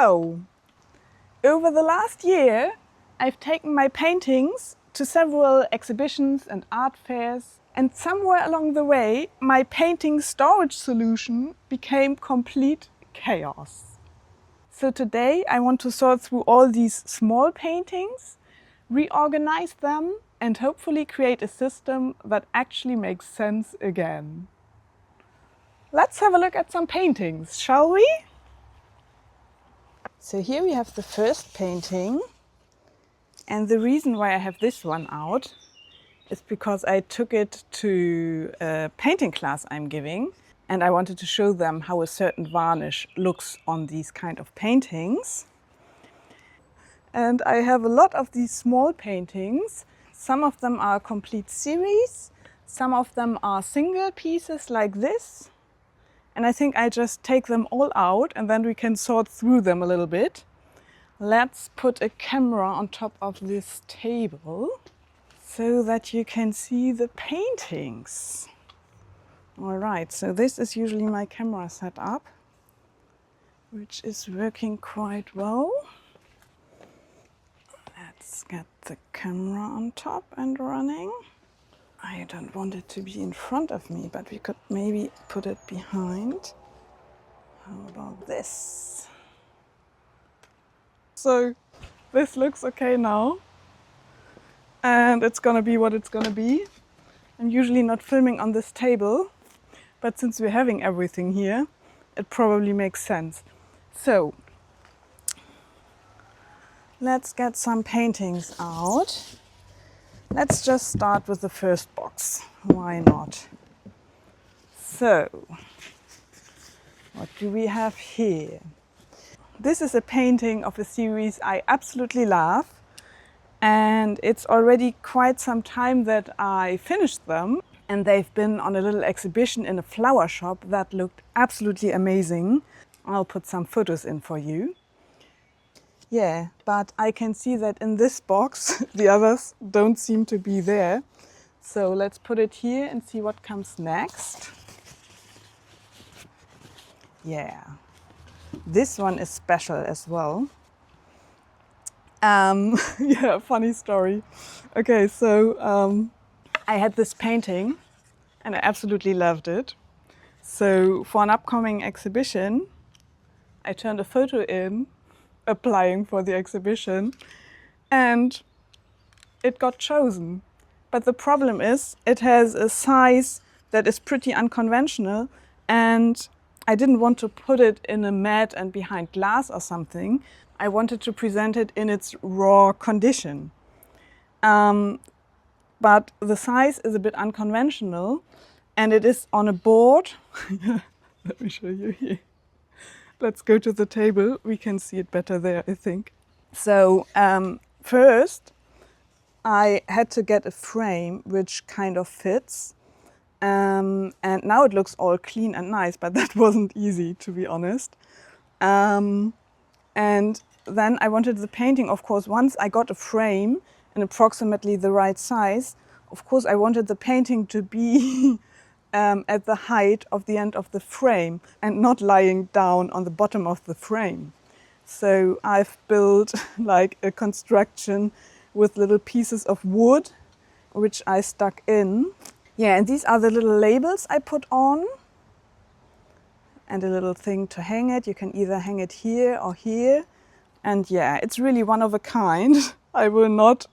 So, over the last year, I've taken my paintings to several exhibitions and art fairs, and somewhere along the way, my painting storage solution became complete chaos. So today I want to sort through all these small paintings, reorganize them, and hopefully create a system that actually makes sense again. Let's have a look at some paintings, shall we? So here we have the first painting, and the reason why I have this one out is because I took it to a painting class I'm giving, and I wanted to show them how a certain varnish looks on these kind of paintings. And I have a lot of these small paintings. Some of them are a complete series, some of them are single pieces like this. And I think I just take them all out and then we can sort through them a little bit. Let's put a camera on top of this table so that you can see the paintings. All right, so this is usually my camera setup, which is working quite well. Let's get the camera on top and running. I don't want it to be in front of me, but we could maybe put it behind. How about this? So this looks okay now. And it's gonna be what it's gonna be. I'm usually not filming on this table, but since we're having everything here, it probably makes sense. So let's get some paintings out. Let's just start with the first box. Why not? So, what do we have here? This is a painting of a series I absolutely love. And it's already quite some time that I finished them. And they've been on a little exhibition in a flower shop that looked absolutely amazing. I'll put some photos in for you. Yeah, but I can see that in this box, the others don't seem to be there. So let's put it here and see what comes next. Yeah, this one is special as well. Yeah, funny story. Okay, so I had this painting and I absolutely loved it. So for an upcoming exhibition, I turned a photo in, applying for the exhibition, and it got chosen. But the problem is it has a size that is pretty unconventional, and I didn't want to put it in a mat and behind glass or something. I wanted to present it in its raw condition. But the size is a bit unconventional, and it is on a board. Let me show you here. Let's go to the table. We can see it better there, I think. So first, I had to get a frame which kind of fits. And now it looks all clean and nice, but that wasn't easy, to be honest. And then I wanted the painting, of course, once I got a frame in approximately the right size, of course I wanted the painting to be at the height of the end of the frame and not lying down on the bottom of the frame. So I've built like a construction with little pieces of wood, which I stuck in. Yeah, and these are the little labels I put on. And a little thing to hang it. You can either hang it here or here. And yeah, it's really one of a kind. I will not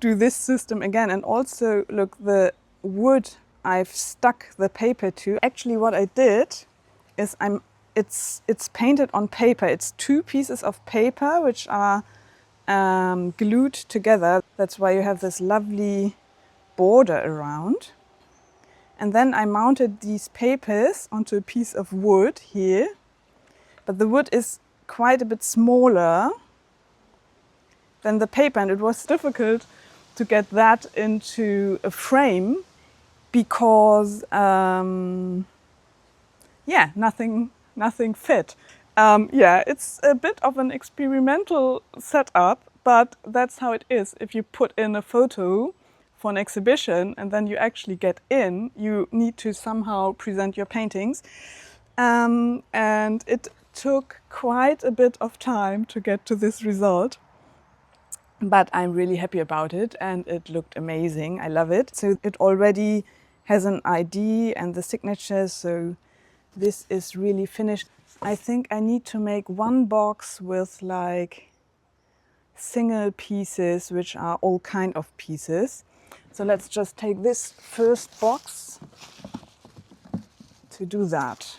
do this system again. And also, look, the wood I've stuck the paper to. Actually, what I did is it's painted on paper. It's two pieces of paper which are glued together. That's why you have this lovely border around. And then I mounted these papers onto a piece of wood here. But the wood is quite a bit smaller than the paper, and it was difficult to get that into a frame because yeah, nothing fit. Yeah, it's a bit of an experimental setup, but that's how it is. If you put in a photo for an exhibition and then you actually get in, you need to somehow present your paintings. And it took quite a bit of time to get to this result, but I'm really happy about it and it looked amazing. I love it. So it already has an ID and the signature, so this is really finished. I think I need to make one box with like single pieces, which are all kind of pieces. So let's just take this first box to do that.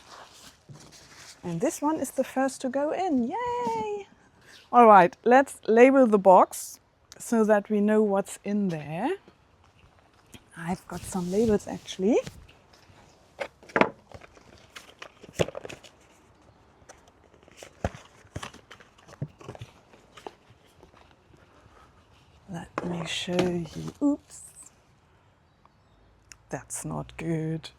And this one is the first to go in. Yay! All right, let's label the box so that we know what's in there. I've got some labels actually. Let me show you. Oops. That's not good.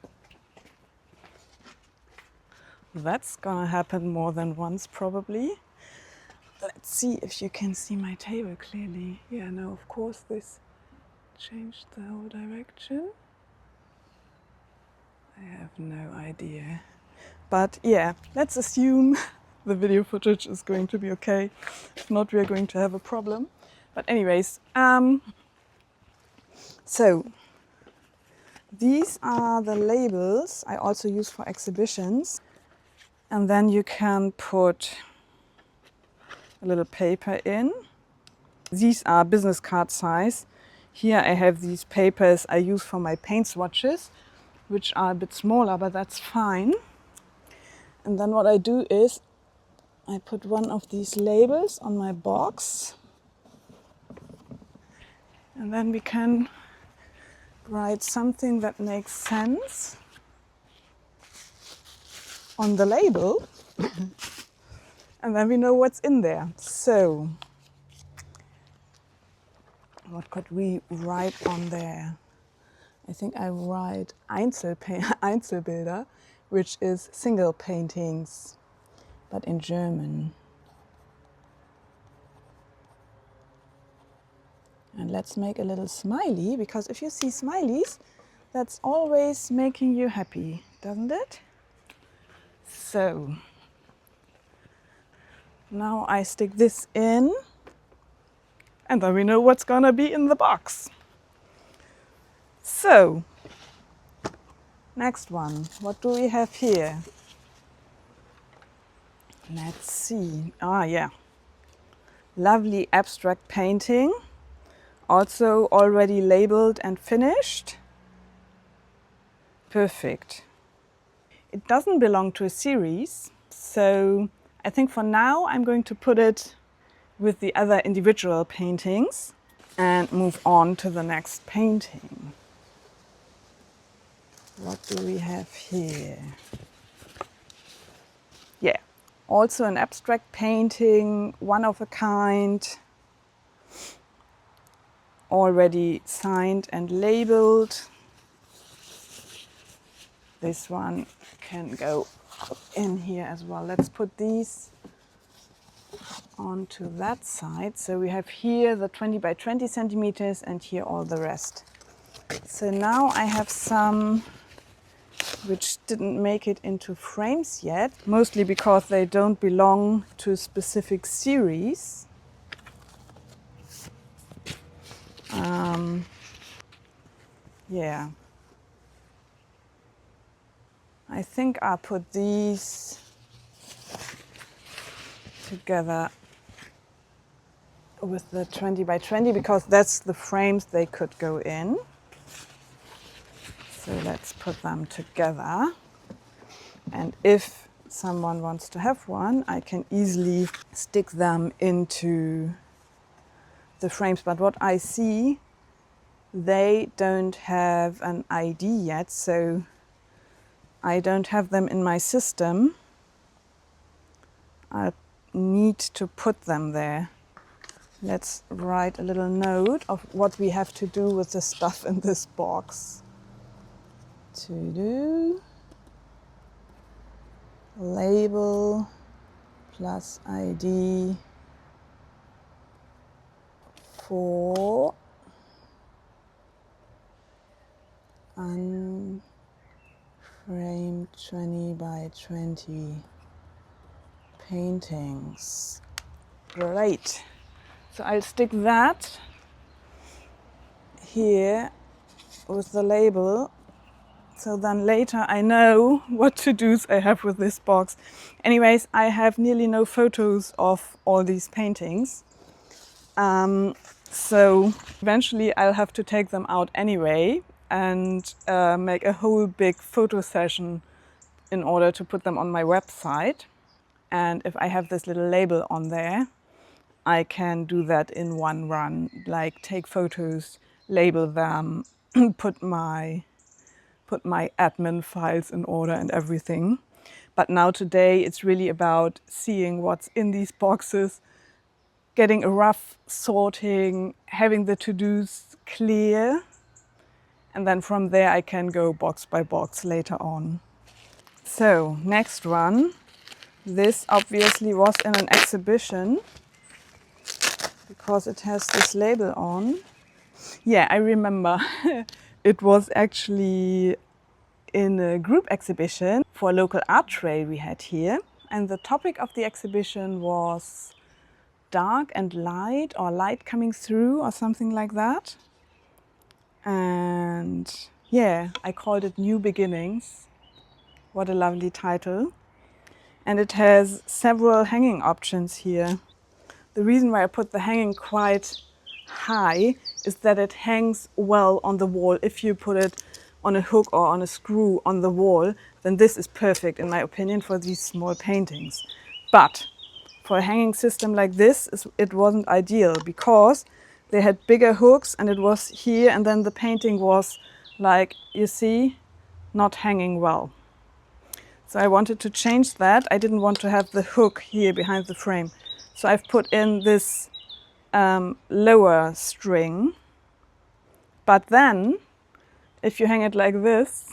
That's gonna happen more than once probably. Let's see if you can see my table clearly. Yeah, no, of course this changed the whole direction. I have no idea. But yeah, let's assume the video footage is going to be okay. If not, we are going to have a problem. But anyways, so these are the labels I also use for exhibitions. And then you can put a little paper in. These are business card size. Here I have these papers I use for my paint swatches, which are a bit smaller, but that's fine. And then what I do is I put one of these labels on my box. And then we can write something that makes sense on the label. And then we know what's in there. So, what could we write on there? I think I write Einzelbilder, which is single paintings, but in German. And let's make a little smiley, because if you see smileys, that's always making you happy, doesn't it? So, now I stick this in, and then we know what's gonna be in the box. So, next one, what do we have here? Let's see. Ah, yeah. Lovely abstract painting, also already labeled and finished. Perfect. It doesn't belong to a series, so I think for now I'm going to put it with the other individual paintings and move on to the next painting. What do we have here? Yeah, also an abstract painting, one of a kind, already signed and labeled. This one can go in here as well. Let's put these onto that side. So we have here the 20 by 20 centimeters and here all the rest. So now I have some which didn't make it into frames yet, mostly because they don't belong to a specific series. Yeah. I think I'll put these together with the 20 by 20 because that's the frames they could go in. So let's put them together. And if someone wants to have one, I can easily stick them into the frames. But what I see, they don't have an ID yet, so I don't have them in my system. I need to put them there. Let's write a little note of what we have to do with the stuff in this box. To do label plus ID for unframed 20 by 20 paintings. Great. So I'll stick that here with the label. So then later I know what to-dos I have with this box. Anyways, I have nearly no photos of all these paintings. So eventually I'll have to take them out anyway and make a whole big photo session in order to put them on my website. And if I have this little label on there, I can do that in one run, like take photos, label them, put my admin files in order and everything. But now today it's really about seeing what's in these boxes, getting a rough sorting, having the to-dos clear, and then from there I can go box by box later on. So next one, this obviously was in an exhibition because it has this label on. Yeah, I remember. It was actually in a group exhibition for a local art trail we had here. And the topic of the exhibition was dark and light, or light coming through, or something like that. And yeah, I called it New Beginnings. What a lovely title. And it has several hanging options here. The reason why I put the hanging quite high is that it hangs well on the wall. If you put it on a hook or on a screw on the wall, then this is perfect, in my opinion, for these small paintings. But for a hanging system like this, it wasn't ideal because they had bigger hooks and it was here, and then the painting was, like you see, not hanging well. So I wanted to change that. I didn't want to have the hook here behind the frame. So I've put in this lower string. But then, if you hang it like this,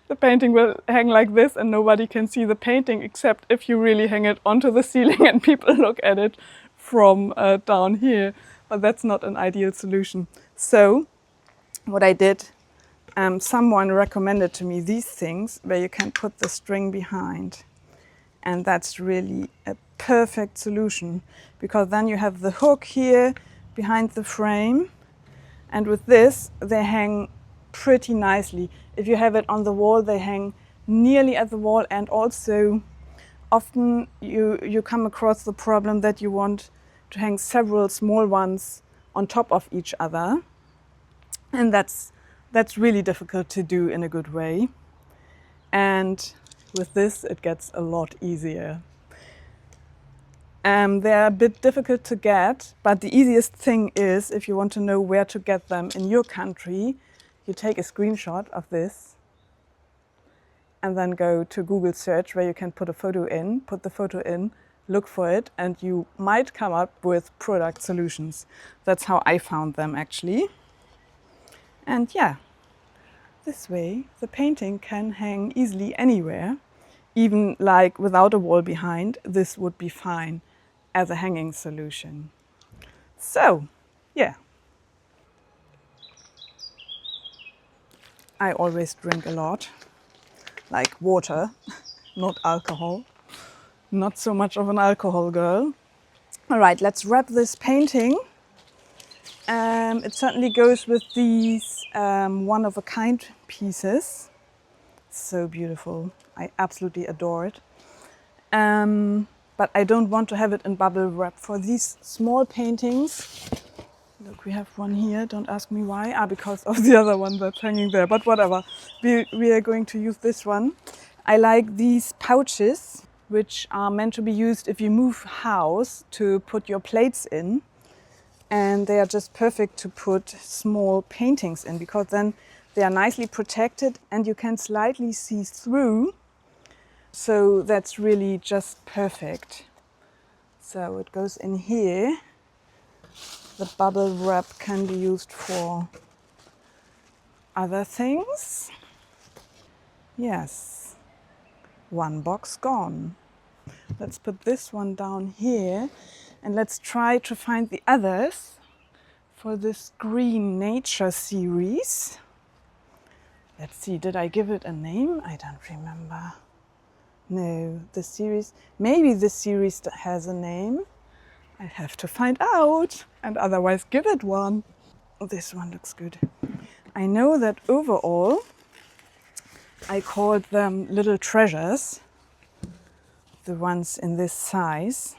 the painting will hang like this and nobody can see the painting except if you really hang it onto the ceiling and people look at it from down here. But that's not an ideal solution. So what I did, someone recommended to me these things where you can put the string behind. And that's really a perfect solution because then you have the hook here behind the frame. And with this, they hang pretty nicely. If you have it on the wall, they hang nearly at the wall, and also often you come across the problem that you want to hang several small ones on top of each other. And that's really difficult to do in a good way. And with this, it gets a lot easier. They're a bit difficult to get, but the easiest thing is, if you want to know where to get them in your country, you take a screenshot of this and then go to Google search where you can put a photo in, put the photo in, look for it, and you might come up with product solutions. That's how I found them actually. And yeah, this way the painting can hang easily anywhere. Even like without a wall behind, this would be fine as a hanging solution. So, yeah. I always drink a lot, like water, not alcohol. Not so much of an alcohol girl. All right, let's wrap this painting. It certainly goes with these one-of-a-kind pieces. So beautiful. I absolutely adore it. But I don't want to have it in bubble wrap. For these small paintings, look, we have one here, don't ask me why. Because of the other one that's hanging there, but whatever. We are going to use this one. I like these pouches, which are meant to be used if you move house to put your plates in. And they are just perfect to put small paintings in, because then they are nicely protected and you can slightly see through. So that's really just perfect. So it goes in here. The bubble wrap can be used for other things. Yes, one box gone. Let's put this one down here and let's try to find the others for this green nature series. Let's see, did I give it a name? I don't remember. No, the series, maybe this series has a name. I have to find out, and otherwise give it one. This one looks good. I know that overall I called them little treasures, the ones in this size.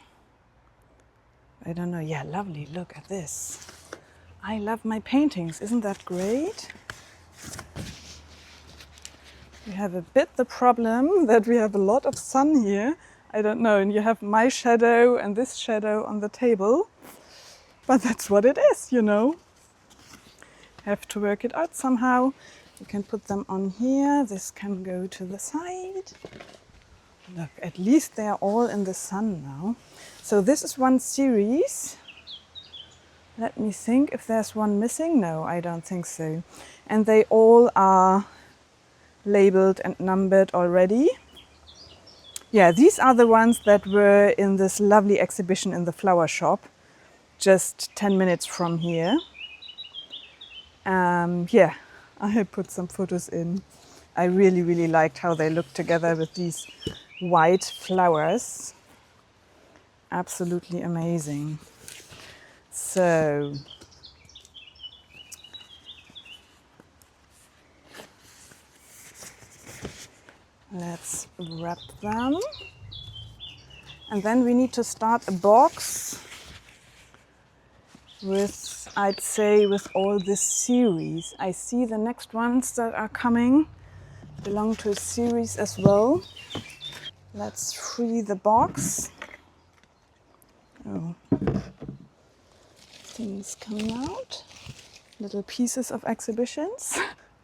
I don't know, yeah, lovely, look at this. I love my paintings, isn't that great? We have a bit the problem that we have a lot of sun here. I don't know, and you have my shadow and this shadow on the table. But that's what it is, you know. Have to work it out somehow. You can put them on here. This can go to the side. Look, at least they're all in the sun now. So this is one series. Let me think if there's one missing. No, I don't think so. And they all are labeled and numbered already. Yeah, these are the ones that were in this lovely exhibition in the flower shop, just 10 minutes from here. Yeah, I put some photos in. I really, really liked how they looked together with these white flowers. Absolutely amazing. So, let's wrap them. And then we need to start a box with, I'd say, with all this series. I see the next ones that are coming belong to a series as well. Let's free the box. Oh, things coming out. Little pieces of exhibitions.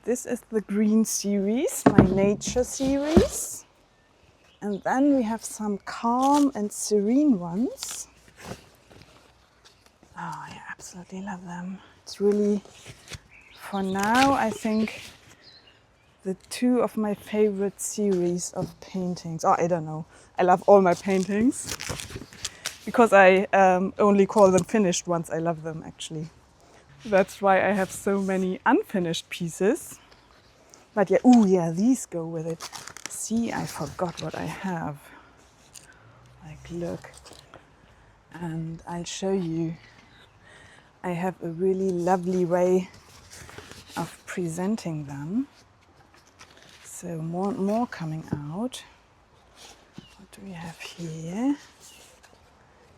This is the green series, my nature series. And then we have some calm and serene ones. Oh, I absolutely love them. It's really, for now, I think the two of my favorite series of paintings. Oh, I don't know. I love all my paintings because I only call them finished ones. I love them actually. That's why I have so many unfinished pieces. But yeah, ooh, yeah, these go with it. See, I forgot what I have. Like, look. And I'll show you. I have a really lovely way of presenting them. So more coming out. What do we have here?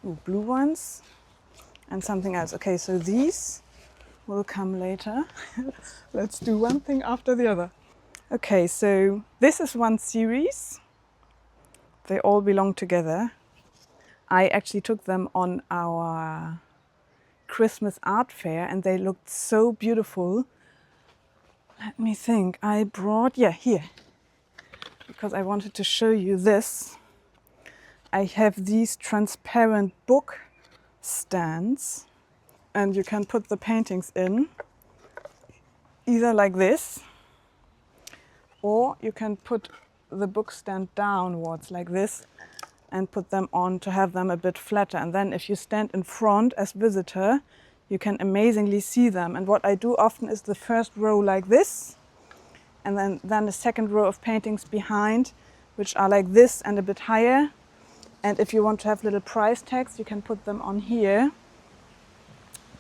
Ooh, blue ones and something else. Okay, so these will come later. Let's do one thing after the other. Okay, so this is one series. They all belong together. I actually took them on our Christmas art fair and they looked so beautiful. Let me think. I brought, yeah, here, because I wanted to show you this. I have these transparent book stands and you can put the paintings in either like this, or you can put the book stand downwards like this and put them on to have them a bit flatter. And then if you stand in front as visitor, you can amazingly see them. And what I do often is the first row like this, and then the second row of paintings behind, which are like this and a bit higher. And if you want to have little price tags, you can put them on here.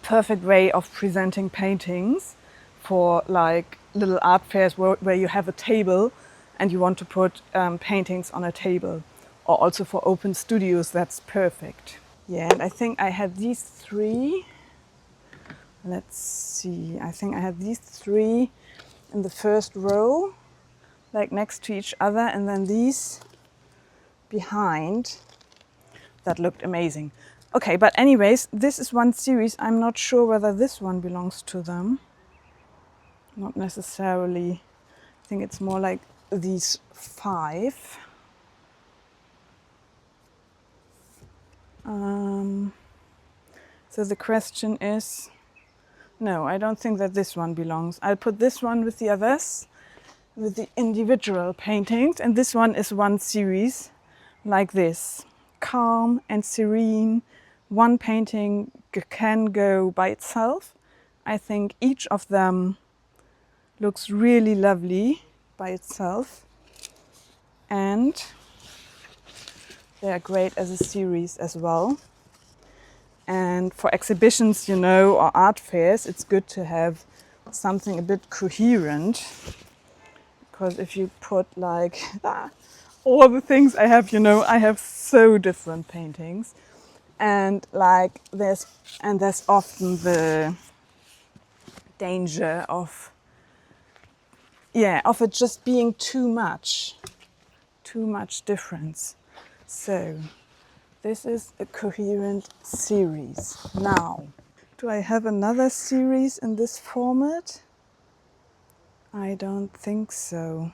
Perfect way of presenting paintings for like little art fairs where you have a table and you want to put paintings on a table. Or also for open studios, that's perfect. Yeah, and I think I had these three. Let's see, I think I had these three in the first row, like next to each other, and then these behind. That looked amazing. Okay, but anyways, this is one series. I'm not sure whether this one belongs to them. Not necessarily. I think it's more like these 5. So the question is, no, I don't think that this one belongs. I'll put this one with the others, with the individual paintings, and this one is one series like this. Calm and serene. One painting can go by itself. I think each of them looks really lovely by itself. And They are great as a series as well. And for exhibitions, you know, or art fairs, it's good to have something a bit coherent. Because if you put like all the things I have, you know, I have so different paintings. And like there's often the danger of it just being too much difference. So this is a coherent series. Now, do I have another series in this format? I don't think so.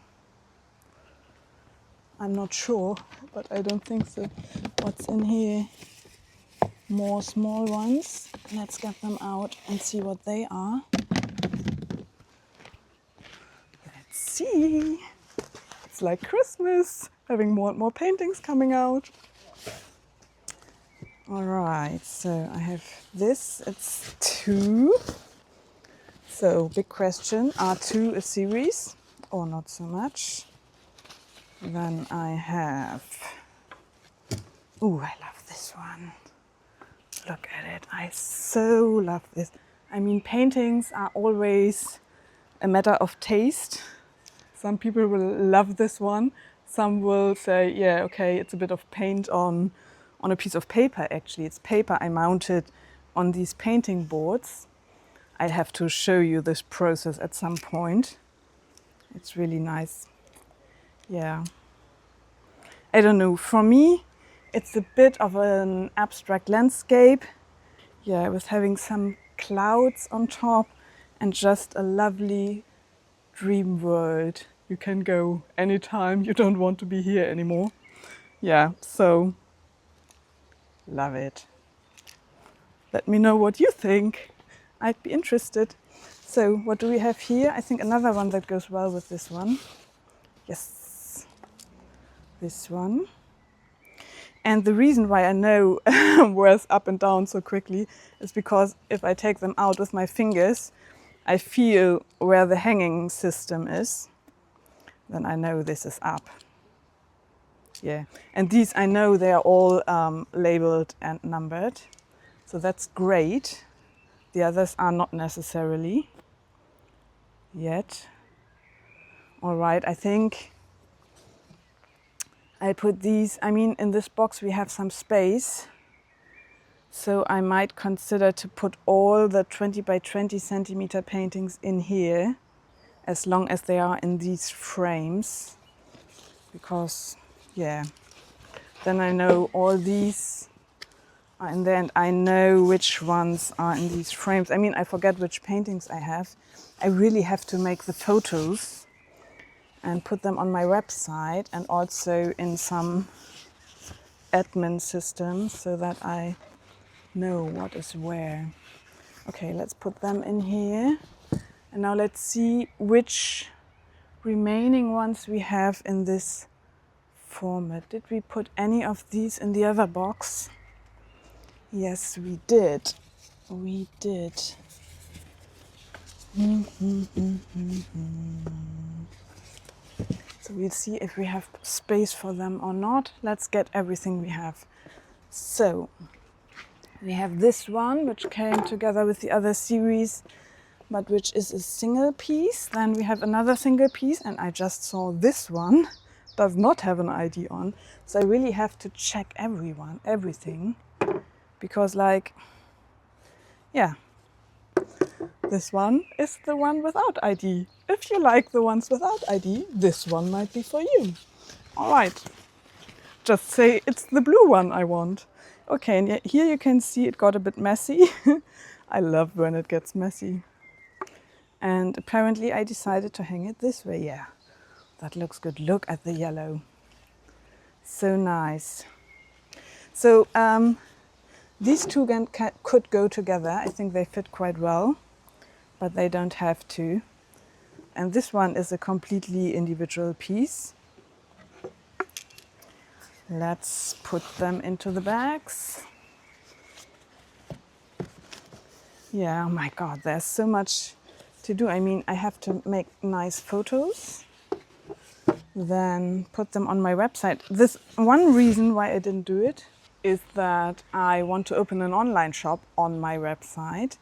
I'm not sure, but I don't think so. What's in here? More small ones. Let's get them out and see what they are. Let's see. It's like Christmas, having more and more paintings coming out. All right, so I have this, it's 2. So big question, are 2 a series or not so much? Then I have, ooh, I love this one. Look at it, I so love this. I mean, paintings are always a matter of taste. Some people will love this one. Some will say, yeah, okay, it's a bit of paint on a piece of paper, actually. It's paper I mounted on these painting boards. I have to show you this process at some point. It's really nice. Yeah. I don't know, for me, it's a bit of an abstract landscape. Yeah, I was having some clouds on top and just a lovely dream world. You can go anytime you don't want to be here anymore. Yeah, so love it. Let me know what you think. I'd be interested. So what do we have here? I think another one that goes well with this one. Yes, this one. And the reason why I know where's up and down so quickly is because if I take them out with my fingers, I feel where the hanging system is. Then I know this is up. Yeah, and these I know they are all labeled and numbered. So that's great. The others are not necessarily yet. All right, I think I put these, I mean, in this box we have some space. So I might consider to put all the 20 by 20 centimeter paintings in here, as long as they are in these frames. Because, yeah, then I know all these are in there and I know which ones are in these frames. I mean, I forget which paintings I have. I really have to make the photos and put them on my website and also in some admin system so that I know what is where. Okay, let's put them in here. And now let's see which remaining ones we have in this format. Did we put any of these in the other box? Yes, we did. We did. So we'll see if we have space for them or not. Let's get everything we have. So we have this one, which came together with the other series, but which is a single piece. Then we have another single piece, and I just saw this one does not have an ID on. So I really have to check everything, because like, yeah, this one is the one without ID. If you like the ones without ID, this one might be for you. All right, just say it's the blue one I want. Okay, and here you can see it got a bit messy. I love when it gets messy. And apparently I decided to hang it this way. Yeah, that looks good. Look at the yellow. So nice. So these two could go together. I think they fit quite well, but they don't have to. And this one is a completely individual piece. Let's put them into the bags. Yeah, oh my God, there's so much to do. I mean, I have to make nice photos. then put them on my website. This one reason why I didn't do it is that I want to open an online shop on my website,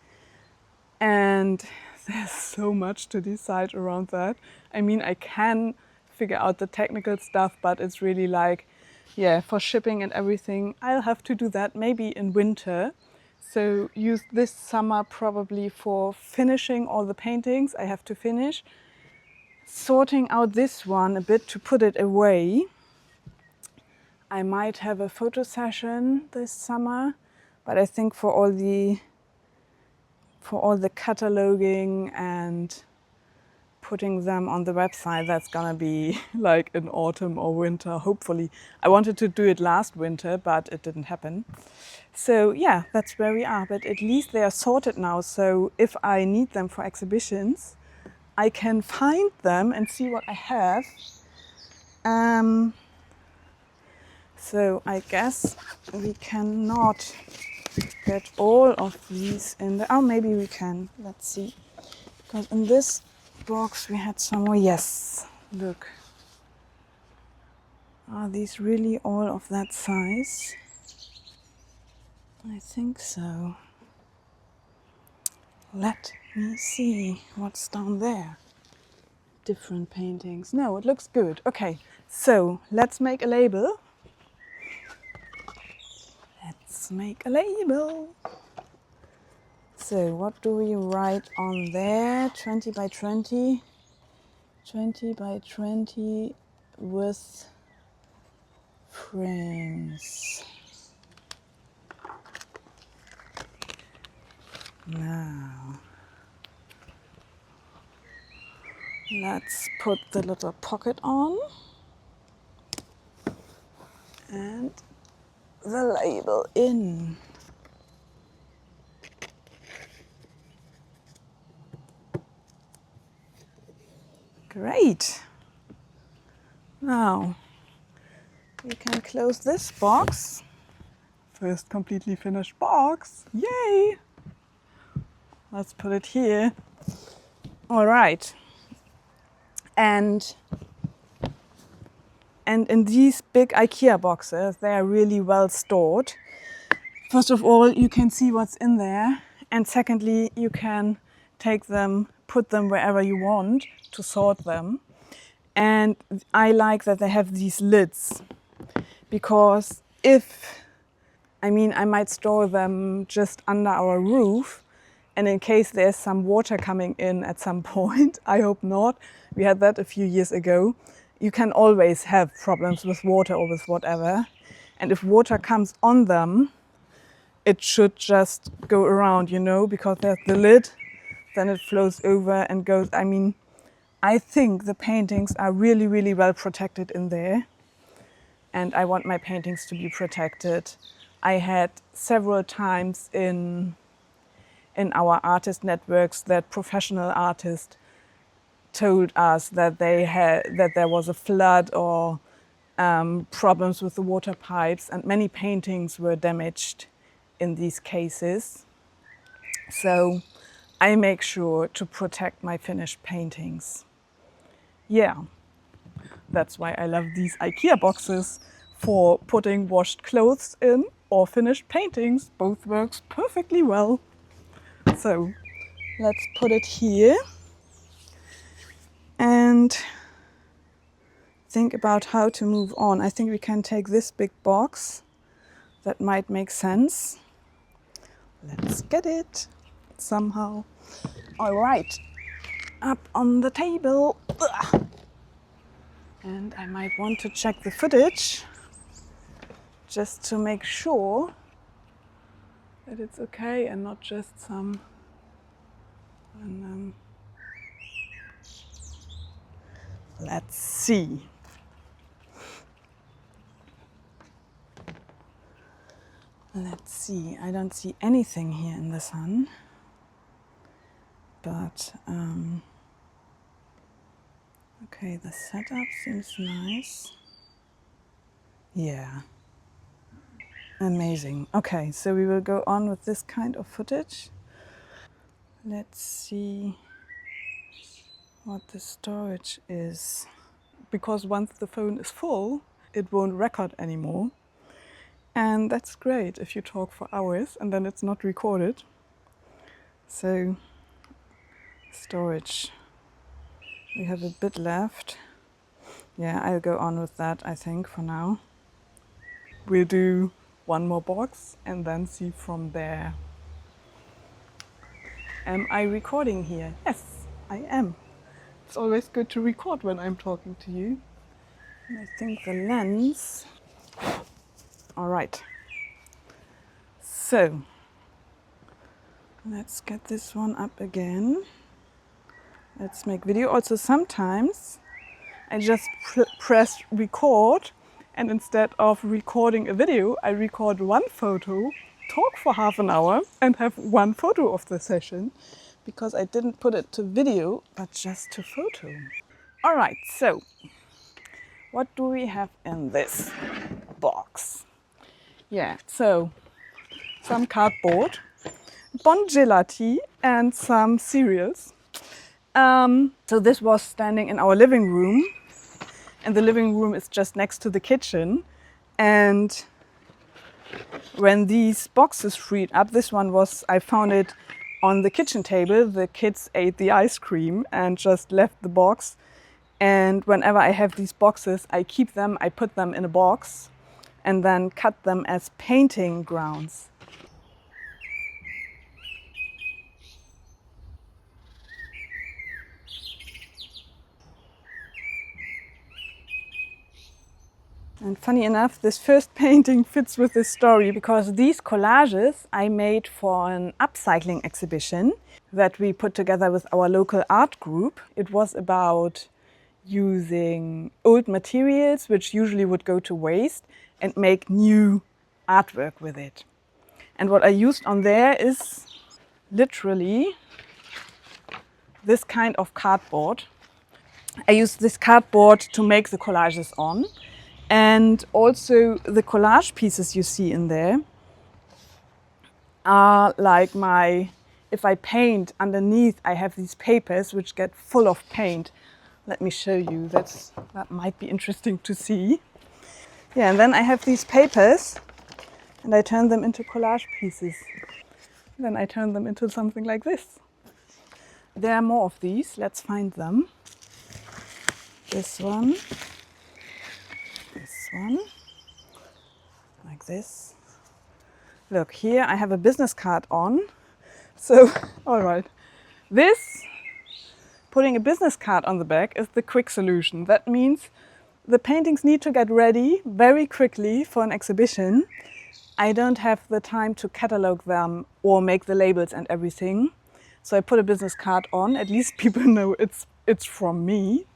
and there's so much to decide around that. I mean, I can figure out the technical stuff, but it's really like, yeah, for shipping and everything, I'll have to do that maybe in winter. So use this summer probably for finishing all the paintings I have to finish, sorting out this one a bit to put it away. I might have a photo session this summer, but I think for all the cataloging and putting them on the website, that's gonna be like in autumn or winter, hopefully. I wanted to do it last winter, but it didn't happen. So yeah, that's where we are, but at least they are sorted now. So if I need them for exhibitions, I can find them and see what I have. So I guess we cannot get all of these in there. Oh, maybe we can. Let's see. Because in this box we had some more. Yes, look. Are these really all of that size? I think so. Let me see what's down there. Different paintings. No, it looks good. Okay, so let's make a label. Let's make a label. So what do we write on there? 20 by 20. 20 by 20 with frames. Now, let's put the little pocket on and the label in. Great. Now, we can close this box. First completely finished box. Yay! Let's put it here. All right. And in these big IKEA boxes, they are really well stored. First of all, you can see what's in there. And secondly, you can take them, put them wherever you want to sort them. And I like that they have these lids, because I might store them just under our roof, and in case there's some water coming in at some point, I hope not, we had that a few years ago, you can always have problems with water or with whatever. And if water comes on them, it should just go around, because there's the lid, then it flows over and goes. I think the paintings are really, really well protected in there. And I want my paintings to be protected. I had several times in our artist networks that professional artists told us that there was a flood or problems with the water pipes, and many paintings were damaged in these cases. So I make sure to protect my finished paintings. Yeah, that's why I love these IKEA boxes for putting washed clothes in or finished paintings. Both works perfectly well. So let's put it here and think about how to move on. I think we can take this big box. That might make sense. Let's get it somehow. All right, up on the table. Ugh. And I might want to check the footage just to make sure that it's okay and not just some let's see. Let's see. I don't see anything here in the sun, but okay, the setup seems nice. Yeah, amazing. Okay, so we will go on with this kind of footage. Let's see what the storage is. because once the phone is full, it won't record anymore. And that's great if you talk for hours and then it's not recorded. So, storage. We have a bit left. Yeah, I'll go on with that, I think, for now. We'll do one more box and then see from there. Am I recording here? Yes, I am. It's always good to record when I'm talking to you. And I think the lens. All right. So, let's get this one up again. Let's make video. Also, sometimes I just press record, and instead of recording a video, I record one photo, talk for half an hour, and have one photo of the session, because I didn't put it to video, but just to photo. All right, so what do we have in this box? Yeah, so some cardboard, Bon Gelati, and some cereals. So this was standing in our living room, and the living room is just next to the kitchen. And when these boxes freed up, this one was, I found it on the kitchen table. The kids ate the ice cream and just left the box. And whenever I have these boxes, I keep them, I put them in a box and then cut them as painting grounds. And funny enough, this first painting fits with this story, because these collages I made for an upcycling exhibition that we put together with our local art group. It was about using old materials, which usually would go to waste, and make new artwork with it. And what I used on there is literally this kind of cardboard. I used this cardboard to make the collages on. And also the collage pieces you see in there are like if I paint underneath, I have these papers which get full of paint. Let me show you, that might be interesting to see. Yeah, and then I have these papers and I turn them into collage pieces. Then I turn them into something like this. There are more of these, let's find them. This one. This one, like this. Look, here I have a business card on. So, all right, putting a business card on the back is the quick solution. That means the paintings need to get ready very quickly for an exhibition. I don't have the time to catalog them or make the labels and everything. So I put a business card on, at least people know it's from me.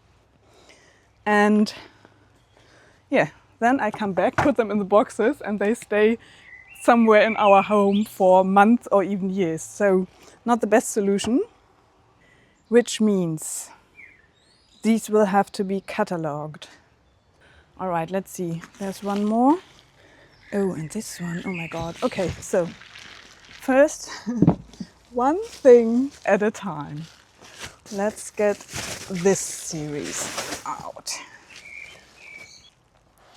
And yeah, then I come back, put them in the boxes, and they stay somewhere in our home for months or even years. So not the best solution, which means these will have to be catalogued. All right, let's see. There's one more. Oh, and this one. Oh my God. Okay, so first, one thing at a time. Let's get this series out.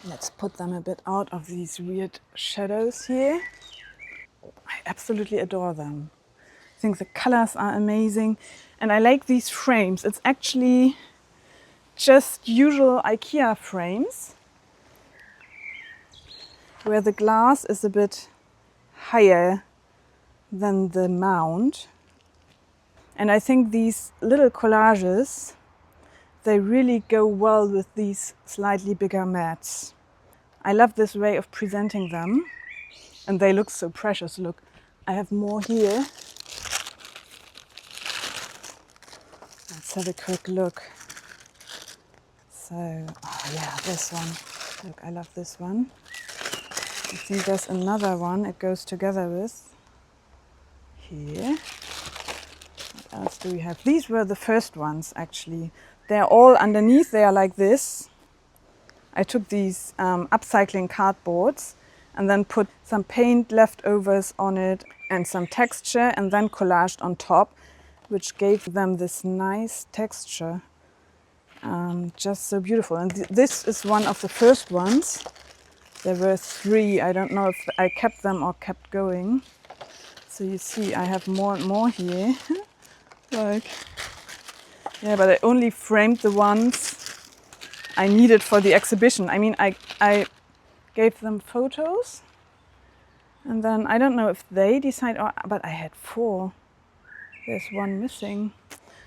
Let's put them a bit out of these weird shadows here. I absolutely adore them. I think the colors are amazing. And I like these frames. It's actually just usual IKEA frames, where the glass is a bit higher than the mount. And I think these little collages, they really go well with these slightly bigger mats. I love this way of presenting them, and they look so precious. Look, I have more here. Let's have a quick look. So, oh yeah, this one. Look, I love this one. I think there's another one it goes together with. Here. What else do we have? These were the first ones, actually. They're all underneath, they are like this. I took these upcycling cardboards and then put some paint leftovers on it and some texture, and then collaged on top, which gave them this nice texture. Just so beautiful. And this is one of the first ones. There were 3. I don't know if I kept them or kept going. So you see, I have more and more here. Like, yeah, but I only framed the ones I needed for the exhibition. I mean, I gave them photos, and then I don't know if they decide, but I had 4. There's one missing.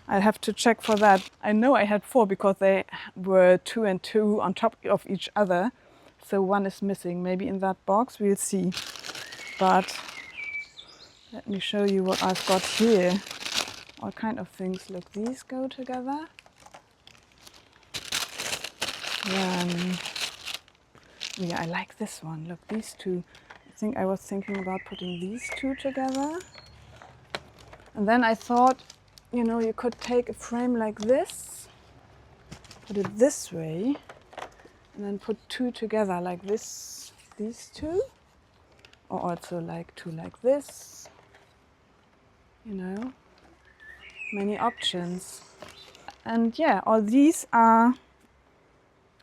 I have to check for that. I know I had 4 because they were 2 and 2 on top of each other. So one is missing, maybe in that box, we'll see. But let me show you what I've got here. All kind of things. Look, these go together. Then, yeah, I like this one. Look, these 2. I think I was thinking about putting these 2 together. And then I thought, you know, you could take a frame like this, put it this way, and then put 2 together like this, these 2, or also like 2 like this, you know, many options. And yeah, all these are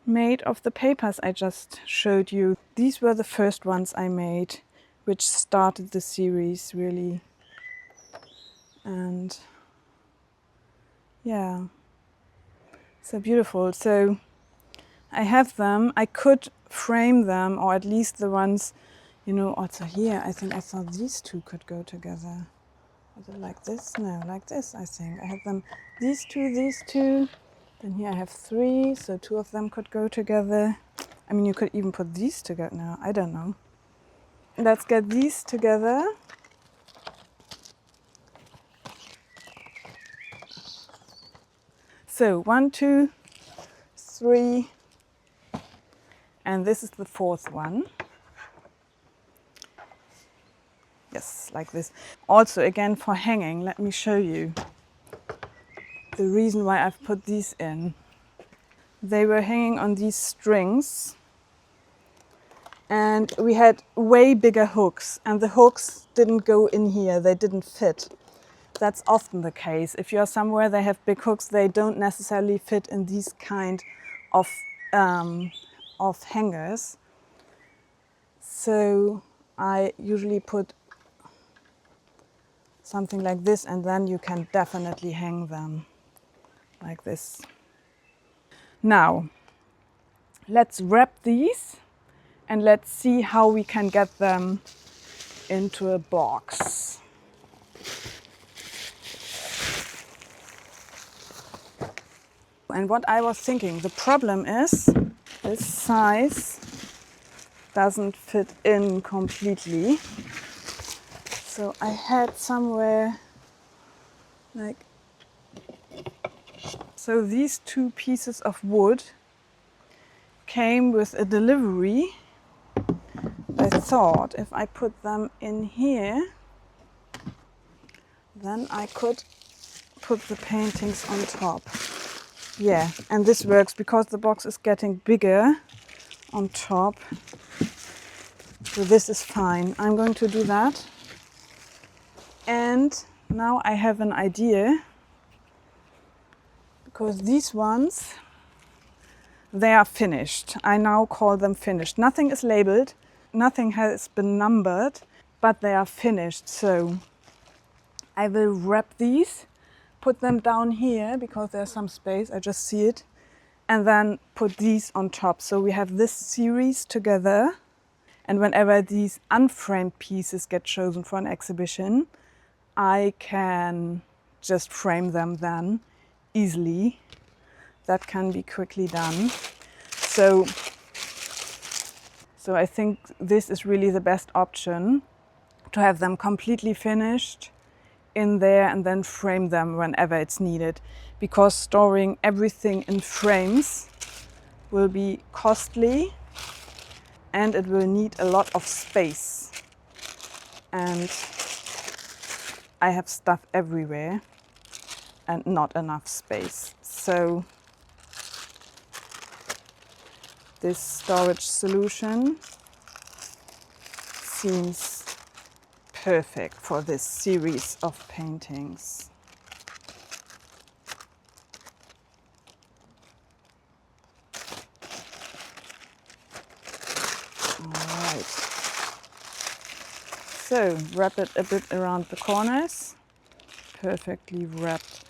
made of the papers I just showed you. These were the first ones I made, which started the series really. And yeah, so beautiful. So I have them. I could frame them, or at least the ones, you know, also here. I think I thought these 2 could go together. Was it like this? No, like this, I think. I have them, these 2. Then here I have 3, so 2 of them could go together. I mean, you could even put these together. No, I don't know. Let's get these together. So 1, 2, 3, and this is the 4th one. Yes, like this. Also, again, for hanging, let me show you the reason why I've put these in. They were hanging on these strings, and we had way bigger hooks, and the hooks didn't go in here, they didn't fit. That's often the case. If you're somewhere they have big hooks, they don't necessarily fit in these kind of hangers. So I usually put something like this, and then you can definitely hang them like this. Now, let's wrap these and let's see how we can get them into a box. And what I was thinking, the problem is this size doesn't fit in completely. So I had somewhere like, so these 2 pieces of wood came with a delivery. I thought if I put them in here, then I could put the paintings on top. Yeah, and this works because the box is getting bigger on top. So this is fine. I'm going to do that. And now I have an idea, because these ones, they are finished. I now call them finished. Nothing is labeled, nothing has been numbered, but they are finished. So I will wrap these, put them down here because there's some space, I just see it, and then put these on top. So we have this series together, and whenever these unframed pieces get chosen for an exhibition, I can just frame them then easily. That can be quickly done. So I think this is really the best option, to have them completely finished in there and then frame them whenever it's needed, because storing everything in frames will be costly and it will need a lot of space, and I have stuff everywhere and not enough space. So this storage solution seems perfect for this series of paintings. So wrap it a bit around the corners. Perfectly wrapped.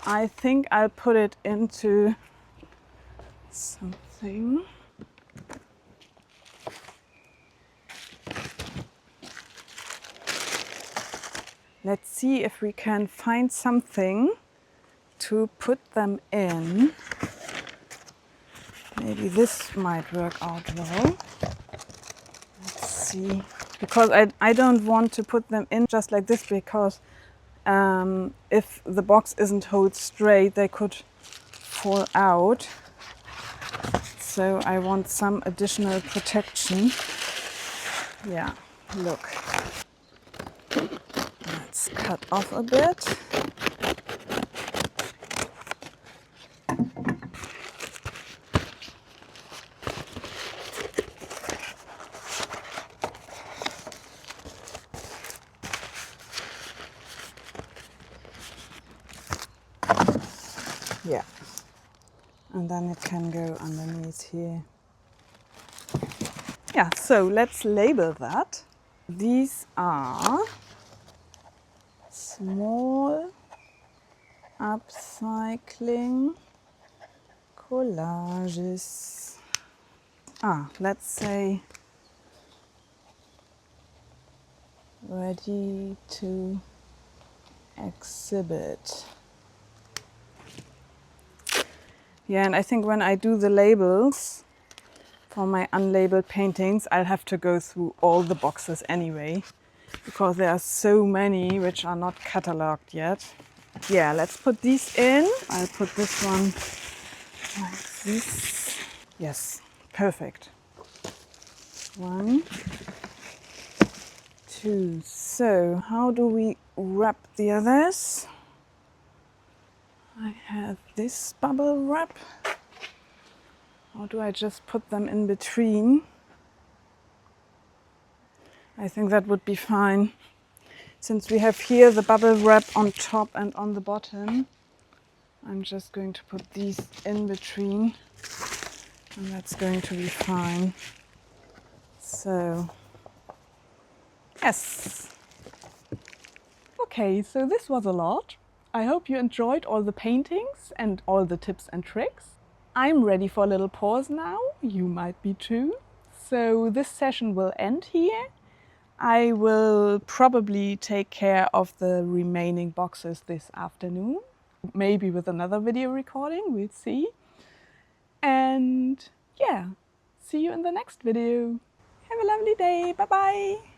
I think I'll put it into something. Let's see if we can find something to put them in. Maybe this might work out well. Let's see. Because I don't want to put them in just like this, because if the box isn't held straight, they could fall out. So I want some additional protection. Yeah, look. Let's cut off a bit. Yeah, and then it can go underneath here. Yeah, so let's label that. These are small upcycling collages. Let's say ready to exhibit. Yeah, and I think when I do the labels for my unlabeled paintings, I'll have to go through all the boxes anyway, because there are so many which are not catalogued yet. Yeah, let's put these in. I'll put this one like this. Yes, perfect. 1, 2. So how do we wrap the others? I have this bubble wrap. Or do I just put them in between? I think that would be fine. Since we have here the bubble wrap on top and on the bottom, I'm just going to put these in between, and that's going to be fine. So, yes. Okay, so this was a lot. I hope you enjoyed all the paintings and all the tips and tricks. I'm ready for a little pause now. You might be too. So this session will end here. I will probably take care of the remaining boxes this afternoon. Maybe with another video recording, we'll see. And yeah, see you in the next video. Have a lovely day. Bye bye.